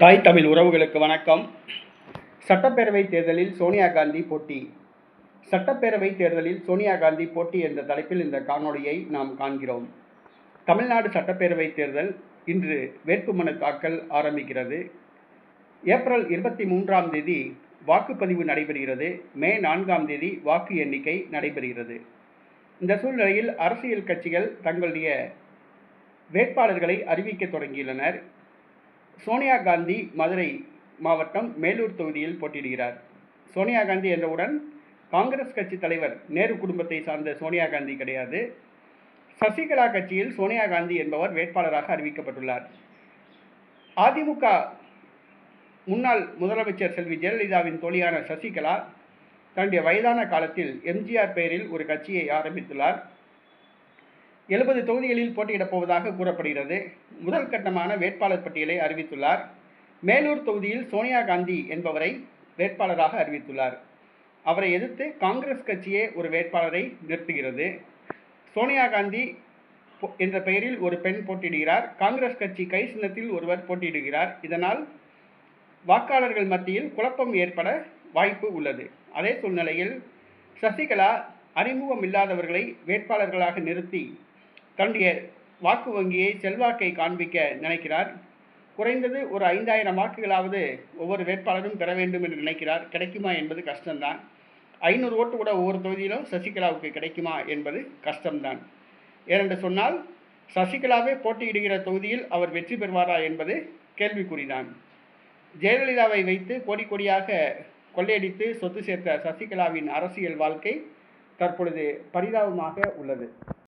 தாய் தமிழ் உறவுகளுக்கு வணக்கம். சட்டப்பேரவை தேர்தலில் சோனியா காந்தி போட்டி. சட்டப்பேரவை தேர்தலில் சோனியா காந்தி போட்டி என்ற தலைப்பில் இந்த காணொளியை நாம் காண்கிறோம். தமிழ்நாடு சட்டப்பேரவை தேர்தல் இன்று வேட்புமனு தாக்கல் ஆரம்பிக்கிறது. ஏப்ரல் 23ஆம் தேதி வாக்குப்பதிவு நடைபெறுகிறது. மே 4ஆம் தேதி வாக்கு எண்ணிக்கை நடைபெறுகிறது. இந்த சூழ்நிலையில் அரசியல் கட்சிகள் தங்களுடைய வேட்பாளர்களை அறிவிக்க தொடங்கியுள்ளனர். சோனியா காந்தி மதுரை மாவட்டம் மேலூர் தொகுதியில் போட்டியிடுகிறார். சோனியா காந்தி என்றவுடன் காங்கிரஸ் கட்சி தலைவர் நேரு குடும்பத்தை சார்ந்த சோனியா காந்தி கிடையாது. சசிகலா கட்சியில் சோனியா காந்தி என்பவர் வேட்பாளராக அறிவிக்கப்பட்டுள்ளார். அதிமுக முன்னாள் முதலமைச்சர் செல்வி ஜெயலலிதாவின் தோழியான சசிகலா தன்னுடைய வயதான காலத்தில் எம்ஜிஆர் பெயரில் ஒரு கட்சியை ஆரம்பித்துள்ளார். 70 தொகுதிகளில் போட்டியிடப் போவதாக கூறப்படுகிறது. முதல் கட்டமான வேட்பாளர் பட்டியலை அறிவித்துள்ளார். மேலூர் தொகுதியில் சோனியா காந்தி என்பவரை வேட்பாளராக அறிவித்துள்ளார். அவரை எதிர்த்து காங்கிரஸ் கட்சியே ஒரு வேட்பாளரை நிறுத்துகிறது. சோனியா காந்தி என்ற பெயரில் ஒரு பெண் போட்டியிடுகிறார். காங்கிரஸ் கட்சி கை சின்னத்தில் ஒருவர் போட்டியிடுகிறார். இதனால் வாக்காளர்கள் மத்தியில் குழப்பம் ஏற்பட வாய்ப்பு உள்ளது. அதே சூழ்நிலையில் சசிகலா அறிமுகம் இல்லாதவர்களை வேட்பாளர்களாக நிறுத்தி தன்னுடைய வாக்கு வங்கியை செல்வாக்கை காண்பிக்க நினைக்கிறார். குறைந்தது ஒரு 5000 வாக்குகளாவது ஒவ்வொரு வேட்பாளரும் பெற வேண்டும் என்று நினைக்கிறார். கிடைக்குமா என்பது கஷ்டம்தான். 500 ஓட்டு கூட ஒவ்வொரு தொகுதியிலும் சசிகலாவுக்கு கிடைக்குமா என்பது கஷ்டம்தான். ஏனென்று சொன்னால் சசிகலாவே போட்டியிடுகிற தொகுதியில் அவர் வெற்றி பெறுவாரா என்பது கேள்விக்குறிதான். ஜெயலலிதாவை வைத்து கோடி கோடியாக கொள்ளையடித்து சொத்து சேர்த்த சசிகலாவின் அரசியல் வாழ்க்கை தற்பொழுது பரிதாபமாக உள்ளது.